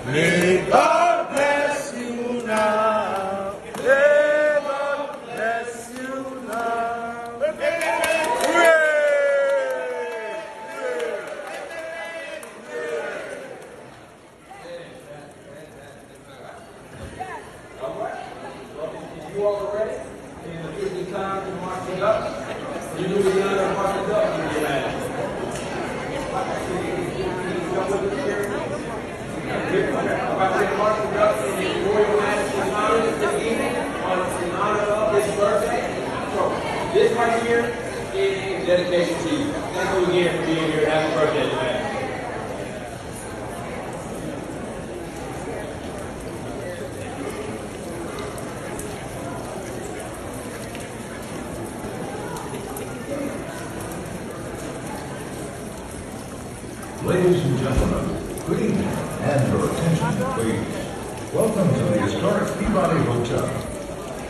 May God bless you now. May God bless you now. Hooray! All right. Well, if you all are ready, and it is the time to march the ducks. You do the honor of marching the ducks in your land. About to march the ducks in the Royal Majesty's honor this evening in honor of his birthday. So this right here is dedication to you. Thank you again for being here. Happy birthday, man. Ladies and gentlemen, good evening, and your attention, please. Welcome to the historic Peabody Hotel.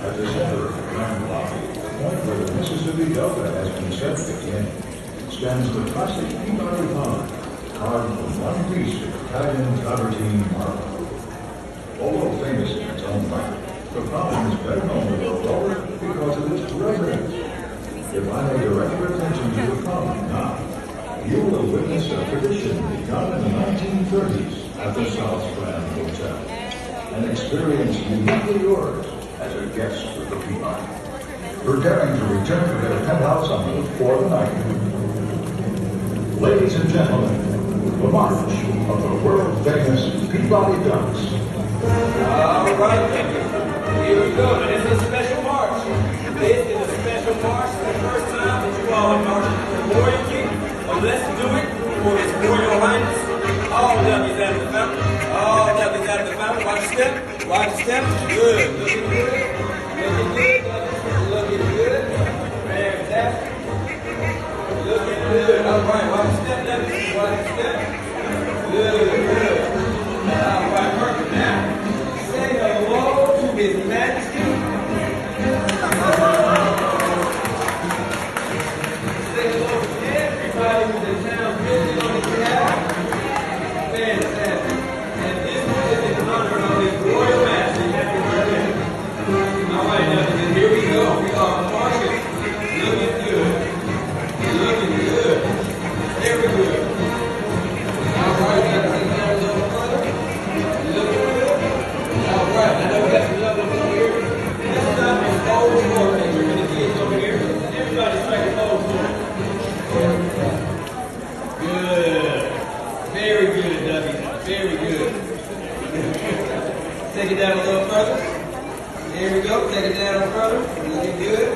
At the center of the grand lobby, the point where the Mississippi Delta has been set to begin, stands the classic Peabody pond, carved from one piece of Italian travertine marble. Although famous in its own right, the fountain is better known the world over because of its residence. If I may direct your attention to the fountain now, you will witness a tradition begun in the 1930s at the South Strand Hotel. An experience uniquely yours as a guest of the Peabody. Preparing to return to their penthouse for the night. Ladies and gentlemen, the march of the world-famous Peabody Ducks. All right, here we go. This is a special march. This is a special march. The first time that you all are marching for royalty. Let's do it for His Royal Highness. All W's out of the fountain. All W's out of the fountain. Watch your step. Watch your step. Good. Looking good. Looking good. Looking good. Fantastic. Looking good. All right. Watch your step. Watch your step. Good. Good. All right. Perfect. Now, say hello to His Majesty. Say hello to everybody who's in town visiting on his behalf. Fantastic. And this one is in honor of His Royal Majesty. Happy birthday. All right, now here we go. We are marching. Looking good. Looking good. Very good. All right, now take down a little further. Looking good. All right, I know we got some lovely over here. This time is old school picture for the kids over here. Everybody strike a pose for it. Good. Very good, W. Very good. Take it down a little further. There we go. Take it down further. Looking good.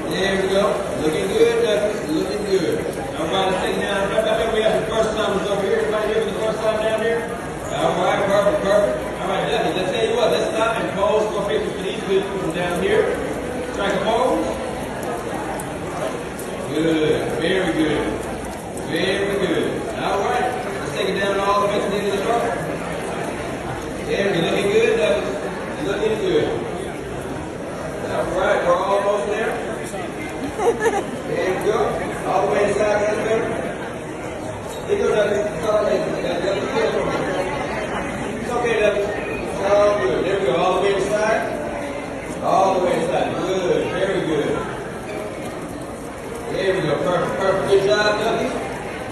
There we go. Looking good, W. Looking good. All right, let's take it down. I think we have the first timers over here. Everybody here for the first time down here? All right, perfect, perfect. All right, W, let's tell you what. Let's stop and pose for pictures for these good people down here. Strike a pose. Good. Very good. Very good. All right. Let's take it down all the way to the end of the truck. There we go. Looking good, W. Looking good. All right. We're almost there. There we go. All the way inside the elevator. There you go, W. It's all right. It's okay, W. It's all good. There we go. All the way inside. All the way inside. Good. Very good. There we go. Perfect. Perfect. Good job, W.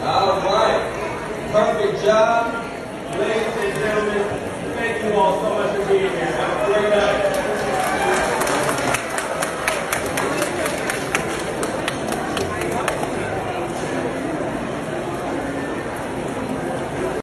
All right. Perfect job. Ladies and gentlemen, thank you all so much for being here. Have a great night.